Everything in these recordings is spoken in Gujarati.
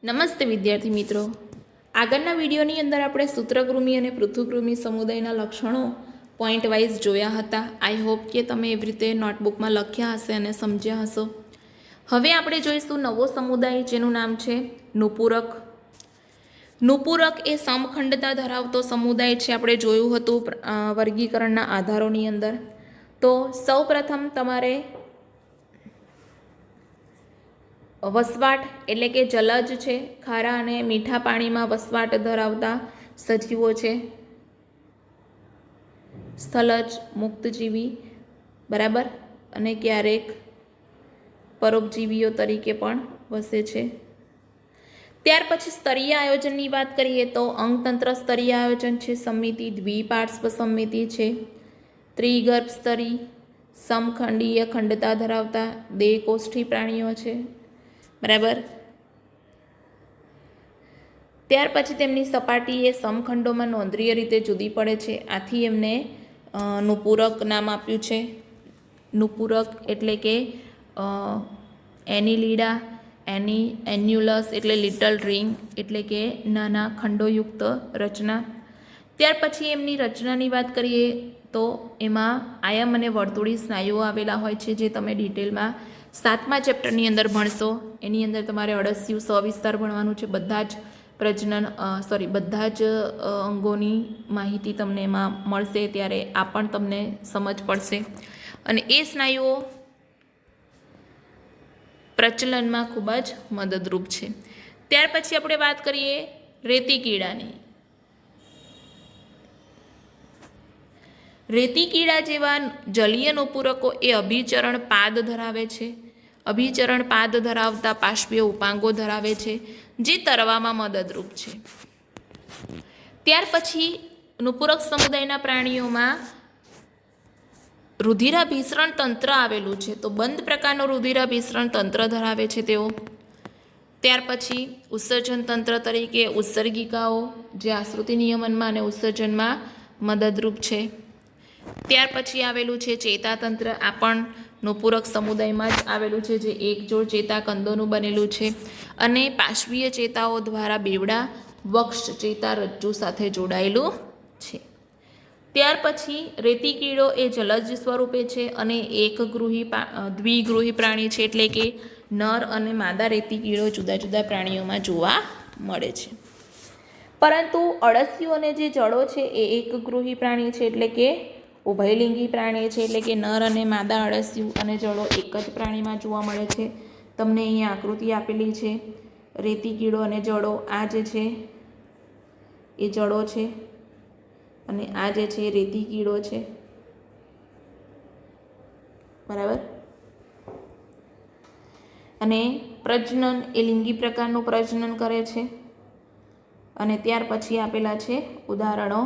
નમસ્તે વિદ્યાર્થી મિત્રો, આગળના વિડીયોની અંદર આપણે સૂત્રકૃમિ અને પૃથુકૃમિ સમુદાયના લક્ષણો પોઈન્ટ વાઇઝ જોયા હતા. આઈ હોપ કે તમે એવી રીતે નોટબુકમાં લખ્યા હશે અને સમજ્યા હશો. હવે આપણે જોઈશું નવો સમુદાય જેનું નામ છે નુપુરક. નુપુરક એ સમખંડતા ધરાવતો સમુદાય છે. આપણે જોયું હતું વર્ગીકરણના આધારોની અંદર. તો સૌ પ્રથમ તમારે વસવાટ એટલે કે જલજ છે, ખારા અને મીઠા પાણીમાં વસવાટ ધરાવતા સજીવો છે. સ્થલજ, મુક્તજીવી, બરાબર, અને ક્યારેક પરોપજીવીઓ તરીકે પણ વસે છે. ત્યાર પછી સ્તરીય આયોજનની વાત કરીએ તો અંગતંત્ર સ્તરીય આયોજન છે, સમિતિ, દ્વિપાર્શ્વ સમિતિ છે, ત્રિગર્ભ સ્તરી, સમખંડીય ખંડતા ધરાવતા દેહકોષ્ઠી પ્રાણીઓ છે, બરાબર. ત્યાર પછી તેમની સપાટી એ સમખંડોમાં નોંધનીય રીતે જુદી પડે છે. આથી એમને નુપુરક નામ આપ્યું છે. નુપુરક એટલે કે એનિલીડા, એન્યુલસ એટલે લિટલ રિંગ એટલે કે નાના ખંડોયુક્ત રચના. ત્યાર પછી એમની રચનાની વાત કરીએ તો એમાં આયામ અને વર્તુળી સ્નાયુઓ આવેલા હોય છે, જે તમે ડિટેલમાં 7મા ચેપ્ટરની અંદર ભણશો. એની અંદર તમારે અળસિયું સવિસ્તાર ભણવાનું છે. બધા જ અંગોની માહિતી તમને એમાં મળશે, ત્યારે આ પણ તમને સમજ પડશે. અને એ સ્નાયુઓ પ્રચલનમાં ખૂબ જ મદદરૂપ છે. ત્યાર પછી આપણે વાત કરીએ રેતી કીડાની. રેતી કીડા જેવા જલીય નુપુરકો એ અભિચરણ પાદ ધરાવે છે. અભિચરણ પાદ ધરાવતા પાર્શ્વીય ઉપાંગો ધરાવે છે, જે તરવામાં મદદરૂપ છે. ત્યાર પછી નુપુરક સમુદાયના પ્રાણીઓમાં રુધિરાભિસરણ તંત્ર આવેલું છે. તો બંધ પ્રકારનું રુધિરાભિસરણ તંત્ર ધરાવે છે તેઓ. ત્યાર પછી ઉત્સર્જન તંત્ર તરીકે ઉત્સર્ગિકાઓ, જે આશ્રુતિ નિયમનમાં અને ઉત્સર્જનમાં મદદરૂપ છે. ત્યાર પછી આવેલું છે ચેતાતંત્ર. આ પણ નુપુરક સમુદાયમાં જ આવેલું છે, જે એકજોડ ચેતાકંદોનું બનેલું છે અને પાર્શ્વીય ચેતાઓ દ્વારા બેવડા વક્ષ ચેતારજ્જુ સાથે જોડાયેલું છે. ત્યાર પછી રેતી કીડો એ જલજ સ્વરૂપે છે અને દ્વિગૃહી પ્રાણી છે, એટલે કે નર અને માદા રેતી કીડો જુદા જુદા પ્રાણીઓમાં જોવા મળે છે. પરંતુ અળસિયું અને જે જળો છે એ એકગૃહી પ્રાણી છે, એટલે કે ઉભયલિંગી પ્રાણી છે, એટલે કે નર અને માદા અળસિયું અને જળો એક જ પ્રાણીમાં જોવા મળે છે. તમને અહીંયા આકૃતિ આપેલી છે. રેતી કીડો અને જળો, આ જે છે એ જળો છે અને આ જે છે એ રેતી કીડો છે, બરાબર. અને પ્રજનન એ લિંગી પ્રકારનું પ્રજનન કરે છે. અને ત્યાર પછી આપેલા છે ઉદાહરણો: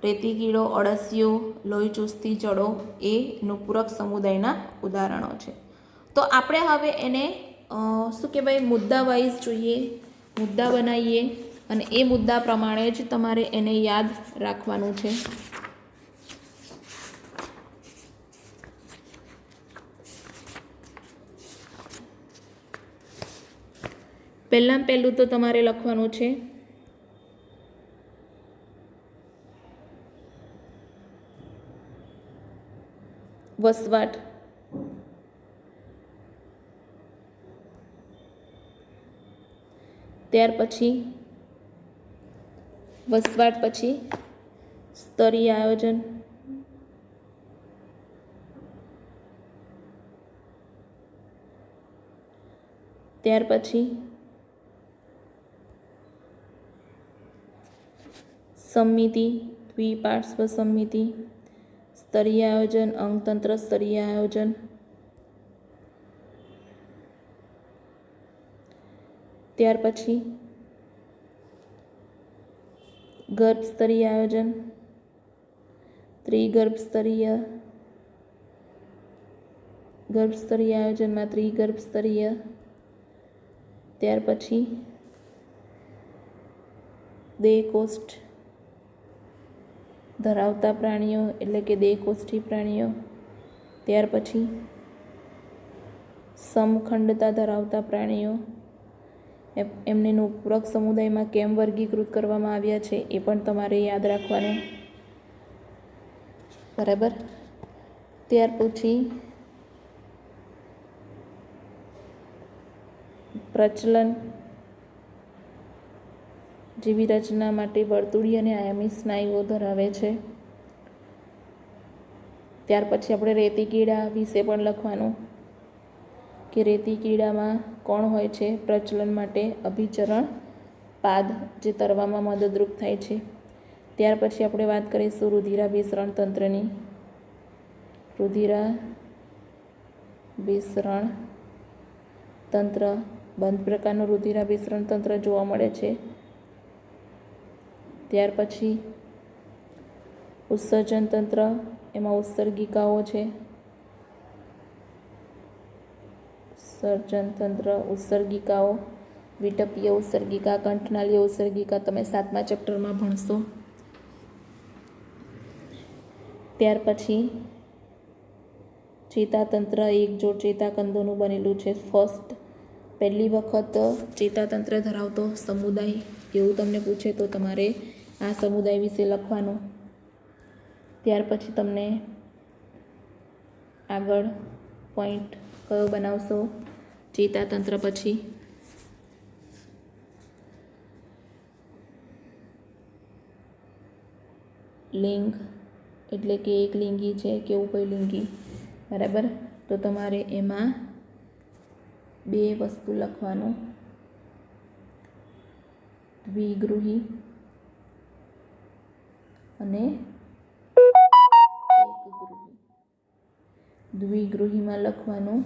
રેતી કીડો, અળસિયું, લોહીચૂસતી જળો એ નુપુરક સમુદાયના ઉદાહરણો છે. તો આપણે હવે એને શું કહેવાય, મુદ્દા વાઇઝ જોઈએ, મુદ્દા બનાવીએ અને એ મુદ્દા પ્રમાણે જ તમારે એને યાદ રાખવાનું છે. પહેલું તો તમારે લખવાનું છે વસવાટ. ત્યાર પછી વસવાટ પછી સ્તરીય આયોજન. ત્યાર પછી સમિતિ, દ્વિપાર્શ્વ સમિતિ, સ્તરીય આયોજન, અંગતંત્ર સ્તરીય આયોજન. ત્યાર પછી ગર્ભ સ્તરીય આયોજન, ત્રિગર્ભ સ્તરીય આયોજનમાં ત્રિગર્ભ સ્તરીય. ત્યાર પછી દેહકોષ્ઠ ધરાવતા પ્રાણીઓ એટલે કે દેહકોષ્ઠી પ્રાણીઓ. ત્યાર પછી સમખંડતા ધરાવતા પ્રાણીઓ. એમને પૂરક સમુદાયમાં કેમ વર્ગીકૃત કરવામાં આવ્યા છે એ પણ તમારે યાદ રાખવાનું. બરાબર. ત્યાર પછી પ્રચલન જેવી રચના માટે વર્તુળી અને આયામી સ્નાયુઓ ધરાવે છે. ત્યાર પછી આપણે રેતી કીડા વિશે પણ લખવાનું કે રેતી કીડામાં કોણ હોય છે? પ્રચલન માટે અભિચરણ પાદ જે તરવામાં મદદરૂપ થાય છે. ત્યાર પછી આપણે વાત કરીશું રુધિરાભિસરણ તંત્રની. રુધિરાભિસરણ તંત્ર બંધ પ્રકારનું રુધિરાભિસરણ તંત્ર જોવા મળે છે. ત્યાર પછી ઉત્સર્જન તંત્ર, એમાં ઉત્સર્ગિકાઓ છે. ઉત્સર્જન તંત્ર, ઉત્સર્ગિકાઓ, વિટપીય ઉત્સર્ગિકા, કંઠનાલીય ઉત્સર્ગિકા તમે 7મા ચેપ્ટરમાં ભણશો. ત્યાર પછી ચેતાતંત્ર એક જોડ ચેતાકંદોનું બનેલું છે. પહેલી વખત ચેતાતંત્ર ધરાવતો સમુદાય એવું તમને પૂછે તો તમારે આ સમુદાય વિશે લખવાનું. ત્યાર પછી તમને આગળ પોઈન્ટ કયો બનાવશો? ચેતાતંત્ર પછી લિંગ એટલે કે એક લિંગી છે કે ઉભયલિંગી. બરાબર. તો તમારે એમાં 2 વસ્તુ લખવાનું, દ્વિગૃહી અને એકગૃહી. દ્વિગૃહીમાં લખવાનું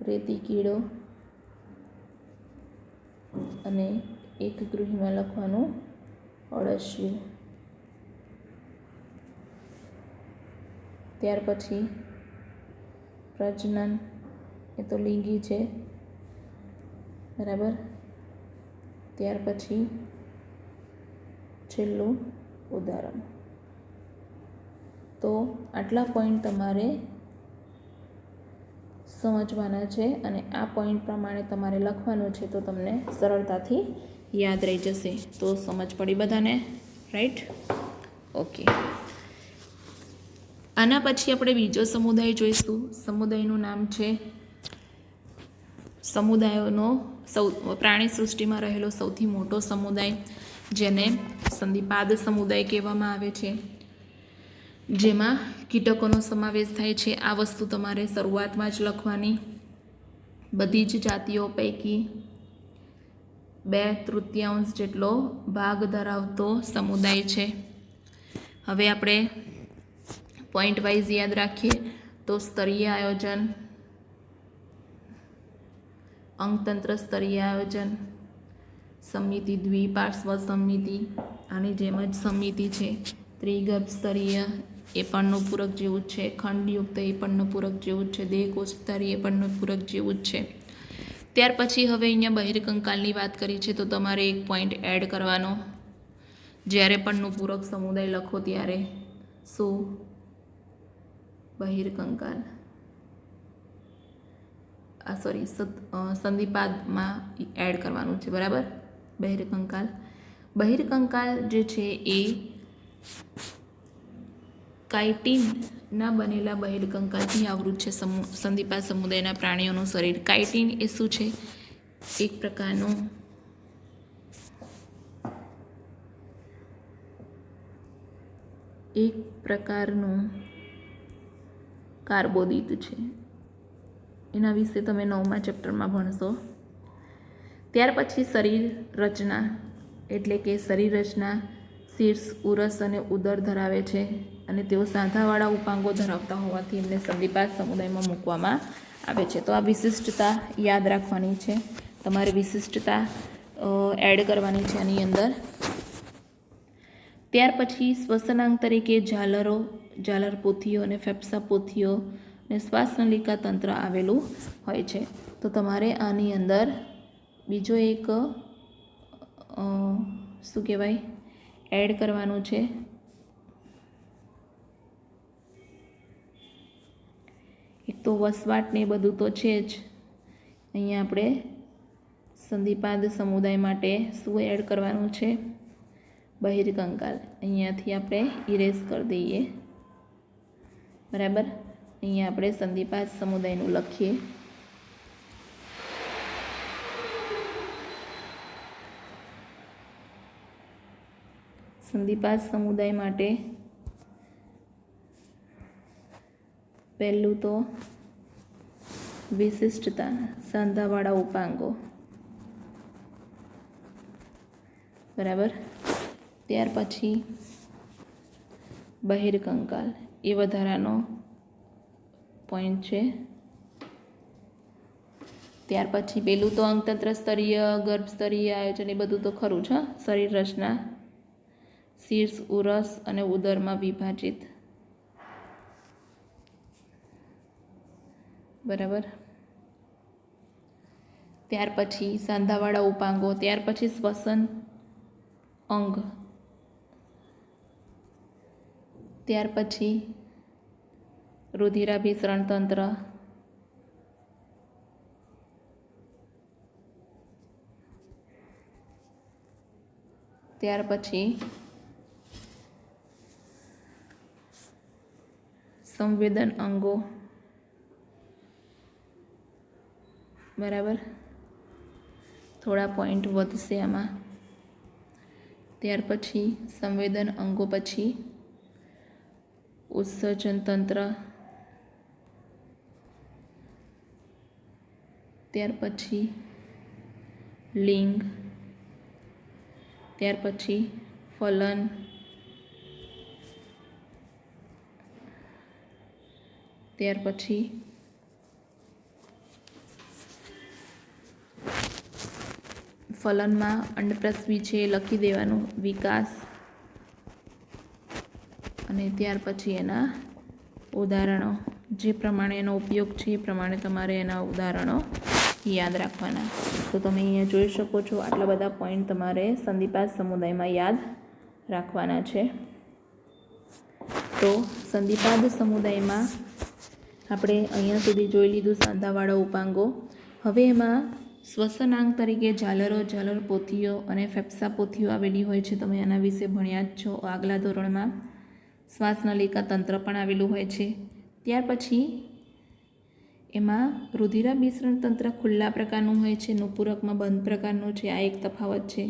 રેતી કીડો અને એકગૃહીમાં લખવાનું અળસિયું. ત્યાર પછી પ્રજનન એ તો લિંગી છે. બરાબર. ત્યાર પછી છેલ્લું ઉદાહરણ. તો આટલા પોઈન્ટ તમારે સમજવાના છે અને આ પોઈન્ટ પ્રમાણે તમારે લખવાનું છે તો તમને સરળતાથી યાદ રહી જશે. તો સમજ પડી બધાને? રાઈટ? ઓકે. આના પછી આપણે બીજો સમુદાય જોઈશું. સમુદાયનું નામ છે સમુદાયોનો પ્રાણી સૃષ્ટિમાં રહેલો સૌથી મોટો સમુદાય, જેને સંધિપાદ સમુદાય કહેવામાં આવે છે, જેમાં કીટકોનો સમાવેશ થાય છે. આ વસ્તુ તમારે શરૂઆતમાં જ લખવાની. બધી જ જાતિઓ પૈકી 2/3 જેટલો ભાગ ધરાવતો સમુદાય છે. હવે આપણે પોઈન્ટ વાઇઝ યાદ રાખીએ તો સ્તરીય આયોજન, અંગતંત્ર સ્તરીય આયોજન, સમિતિ, દ્વિપાર્શ્વ સમિતિ, આની જેમ જ સમિતિ છે. ત્રિગર્ભ સ્તરીય એ પણનું પૂરક જેવું જ છે. ખંડયુક્ત એ પણનું પૂરક જેવું જ છે. દેહકોશ સ્તરીય એ પણનું પૂરક જેવું જ છે. ત્યાર પછી હવે અહીંયા બહિર્કંકાલની વાત કરી છે તો તમારે એક પોઈન્ટ એડ કરવાનો. જ્યારે પણનું પૂરક સમુદાય લખો ત્યારે શું? બહિર્કંકાલ. સંધિપાદમાં એડ કરવાનું છે. બરાબર. બહિર્કંકાલ. બહિર્કંકાલ જે છે એ કાઇટિનના બનેલા બહિર્કંકાલથી આવૃત છે. સંધિપાદ સમુદાયના પ્રાણીઓનું શરીર. કાઇટિન એ શું છે? એક પ્રકારનું કાર્બોદિત છે. એના વિશે તમે 9મા ચેપ્ટરમાં ભણશો. ત્યાર પછી શરીર રચના એટલે કે શરીર રચના શીર્ષ, ઉરસ અને ઉદર ધરાવે છે અને તેઓ સાંધાવાળા ઉપાંગો ધરાવતા હોવાથી એમને સંધિપાદ સમુદાયમાં મૂકવામાં આવે છે. તો આ વિશિષ્ટતા યાદ રાખવાની છે. તમારે વિશિષ્ટતા એડ કરવાની છે આની અંદર. ત્યાર પછી શ્વસનાંગ તરીકે ઝાલર પોથીઓ અને ફેફસા પોથીઓ અને શ્વાસનલિકા તંત્ર આવેલું હોય છે. તો તમારે આની અંદર બીજો એક શું કહેવાય એડ કરવાનું છે. એક તો વસવાટ ને બધું તો છે જ. અહીંયા આપણે સંધિપાદ સમુદાય માટે શું એડ કરવાનું છે? બહિર્કંકાલ. અહીંયાથી આપણે ઇરેઝ કરી દઈએ. બરાબર. અહીંયા આપણે સંધિપાદ સમુદાયનું લખીએ. સંધિપાદ સમુદાય માટે પહેલું તો વિશિષ્ટતા, સાંધાવાળા ઉપાંગો. બરાબર. ત્યાર પછી બહિર્કંકાલ, એ વધારાનો પોઈન્ટ છે. ત્યાર પછી પેલું તો અંગતંત્ર સ્તરીય, ગર્ભ સ્તરીય આયોજન એ બધું તો ખરું છે. શરીર રચના શીર્ષ, ઉરસ અને ઉદરમાં વિભાજિત. બરાબર. ત્યાર પછી સાંધાવાળા ઉપાંગો, ત્યાર પછી શ્વસન અંગ, ત્યાર પછી રુધિરાભિસરણ તંત્ર, ત્યાર પછી સંવેદન અંગો. બરાબર. થોડા પોઈન્ટ વધશે આમાં. ત્યાર પછી સંવેદન અંગો પછી ઉત્સર્જન તંત્ર, ત્યાર પછી લિંગ, ત્યાર પછી ફલન, ત્યાર પછી ફલનમાં અંડપ્રસ્વી છે લખી દેવાનું, વિકાસ, અને ત્યાર પછી એના ઉદાહરણો, જે પ્રમાણે એનો ઉપયોગ છે એ પ્રમાણે તમારે એના ઉદાહરણો યાદ રાખવાના. તો તમે અહીંયા જોઈ શકો છો આટલા બધા પોઈન્ટ તમારે સંધિપાદ સમુદાયમાં યાદ રાખવાના છે. તો સંધિપાદ સમુદાયમાં આપણે અહીંયા સુધી જોઈ લીધું સાંધાવાળા ઉપાંગો. હવે એમાં શ્વસનાંગ તરીકે ઝાલરો, ઝાલર પોથીઓ અને ફેફસા પોથીઓ આવેલી હોય છે. તમે એના વિશે ભણ્યા જ છો આગલા ધોરણમાં. શ્વાસનલિકા તંત્ર પણ આવેલું હોય છે. ત્યાર પછી એમાં રુધિરાભિસરણ તંત્ર ખુલ્લા પ્રકારનું હોય છે, નુપુરકમાં બંધ પ્રકારનું છે. આ એક તફાવત છે.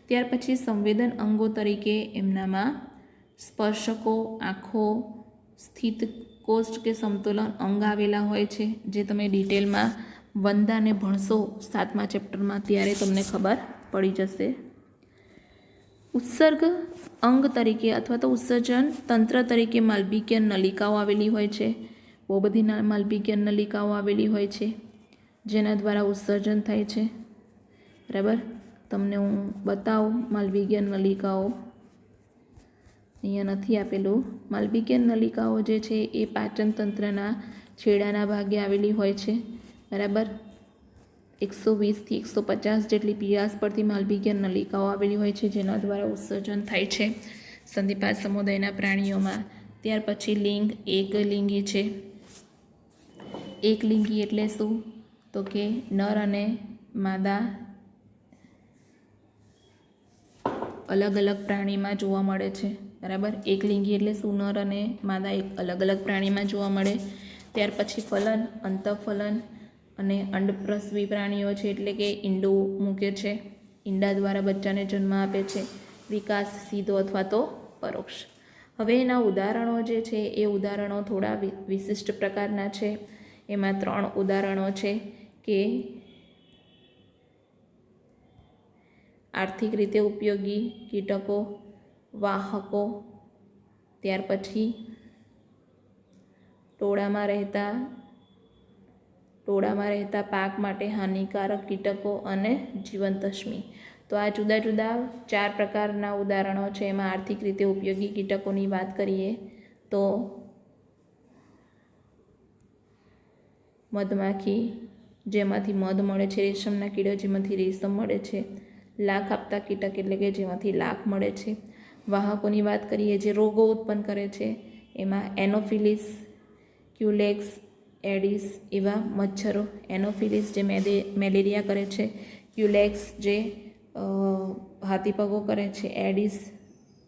ત્યાર પછી સંવેદન અંગો તરીકે એમનામાં સ્પર્શકો, આંખો, સ્થિત કોષ્ઠ કે સમતોલન અંગ આવેલા હોય છે, જે તમે ડિટેલમાં વંદાને ભણશો 7મા ચેપ્ટરમાં ત્યારે તમને ખબર પડી જશે. ઉત્સર્ગ અંગ તરીકે અથવા તો ઉત્સર્જન તંત્ર તરીકે માલવિકીય નલિકાઓ આવેલી હોય છે. બહુ બધી માલવિકીય નલિકાઓ આવેલી હોય છે જેના દ્વારા ઉત્સર્જન થાય છે. બરાબર. તમને હું બતાવું માલવિકીય નલિકાઓ. અહીંયા નથી આપેલું. માલવિકીય નલિકાઓ જે છે એ પાચન તંત્રના છેડાના ભાગે આવેલી હોય છે. બરાબર. 120 થી 150 જેટલી પીઆસ પરથી માલવિકીય નલિકાઓ આવેલી હોય છે જેના દ્વારા ઉત્સર્જન થાય છે સંધિપાદ સમુદાયના પ્રાણીઓમાં. ત્યાર પછી લિંગ એકલિંગી છે. એકલિંગી એટલે શું? તો કે નર અને માદા અલગ અલગ પ્રાણીમાં જોવા મળે છે. બરાબર. એકલિંગી એટલે શું? નર અને માદા એક અલગ અલગ પ્રાણીમાં જોવા મળે. ત્યાર પછી ફલન, અંતઃફલન અને અંડપ્રસ્વી પ્રાણીઓ છે, એટલે કે ઈંડું મૂકે છે, ઈંડા દ્વારા બચ્ચાને જન્મ આપે છે. વિકાસ સીધો અથવા તો પરોક્ષ. હવે એના ઉદાહરણો જે છે એ ઉદાહરણો થોડા વિશિષ્ટ પ્રકારના છે. એમાં 3 ઉદાહરણો છે કે આર્થિક રીતે ઉપયોગી કીટકો, વાહકો, ત્યાર પછી ટોળામાં રહેતા પાક માટે હાનિકારક કીટકો અને જીવંતશ્મી. તો આ જુદા જુદા 4 પ્રકારના ઉદાહરણો છે. એમાં આર્થિક રીતે ઉપયોગી કીટકોની વાત કરીએ તો મધમાખી, જેમાંથી મધ મળે છે. રેશમના કીડા, જેમાંથી રેશમ મળે છે. લાખ આપતા કીટક એટલે કે જેમાંથી લાખ મળે છે. વાહકોની વાત કરીએ જે રોગો ઉત્પન્ન કરે છે, એમાં એનોફિલિસ, ક્યુલેક્સ, એડિસ એવા મચ્છરો. એનોફિલિસ જે મેલેરિયા કરે છે, ક્યુલેક્સ જે હાથીપગો કરે છે, એડિસ,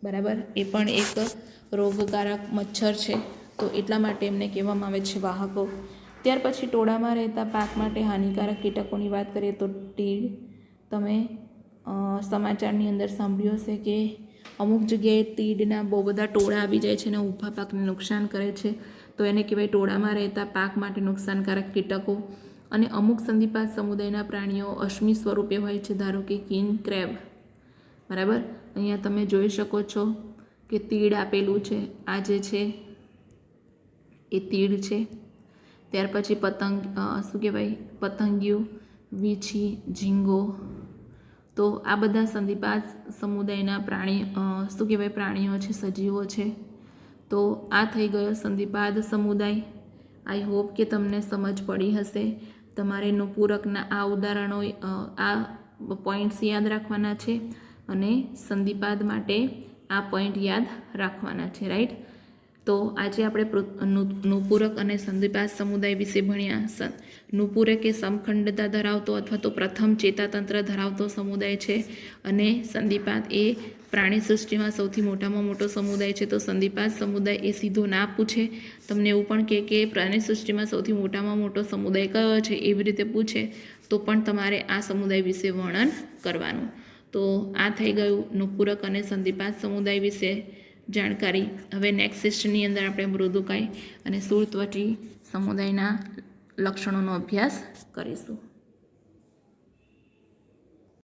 બરાબર, એ પણ એક રોગકારક મચ્છર છે, તો એટલા માટે એમને કહેવામાં આવે છે વાહકો. ત્યાર પછી ટોળામાં રહેતા પાક માટે હાનિકારક કીટકોની વાત કરીએ તો તીડ. તમે સમાચારની અંદર સાંભળ્યું હશે કે અમુક જગ્યાએ તીડના બહુ બધા ટોળા આવી જાય છે અને ઊભા પાકને નુકસાન કરે છે, તો એને કહેવાય ટોળામાં રહેતા પાક માટે નુકસાનકારક કીટકો. અને અમુક સંધિપાત સમુદાયના પ્રાણીઓ અશ્મિ સ્વરૂપે હોય છે, ધારો કે કિંગ ક્રેબ, બરાબર. અહીંયા તમે જોઈ શકો છો કે તીડ આપેલું છે, આ જે છે એ તીડ છે. ત્યાર પછી પતંગ, શું કહેવાય, પતંગિયું, વીછી, ઝીંગો. તો આ બધા સંધિપાત સમુદાયના શું કહેવાય, પ્રાણીઓ છે, સજીવો છે. તો આ થઈ ગયો સંધિપાદ સમુદાય. આઈ હોપ કે તમને સમજ પડી હશે. તમારે નુપૂરકના આ ઉદાહરણો, આ પોઈન્ટ્સ યાદ રાખવાના છે અને સંધિપાદ માટે આ પોઈન્ટ યાદ રાખવાના છે, રાઈટ. તો આજે આપણે નુપૂરક અને સંધિપાદ સમુદાય વિશે ભણ્યા. નુપૂરક એ સમખંડતા ધરાવતો અથવા તો પ્રથમ ચેતાતંત્ર ધરાવતો સમુદાય છે અને સંધિપાદ એ પ્રાણી સૃષ્ટિમાં સૌથી મોટામાં મોટો સમુદાય છે. તો સંધિપાદ સમુદાય એ સીધો ના પૂછે, તમને એવું પણ કહે કે પ્રાણી સૃષ્ટિમાં સૌથી મોટામાં મોટો સમુદાય કયો છે, એવી રીતે પૂછે તો પણ તમારે આ સમુદાય વિશે વર્ણન કરવાનું. તો આ થઈ ગયું નુપૂરક અને સંધિપાદ સમુદાય વિશે જાણકારી. હવે નેક્સ્ટ સેશનની અંદર આપણે મૃદુકાય અને શૂળત્વચી સમુદાયના લક્ષણોનો અભ્યાસ કરીશું.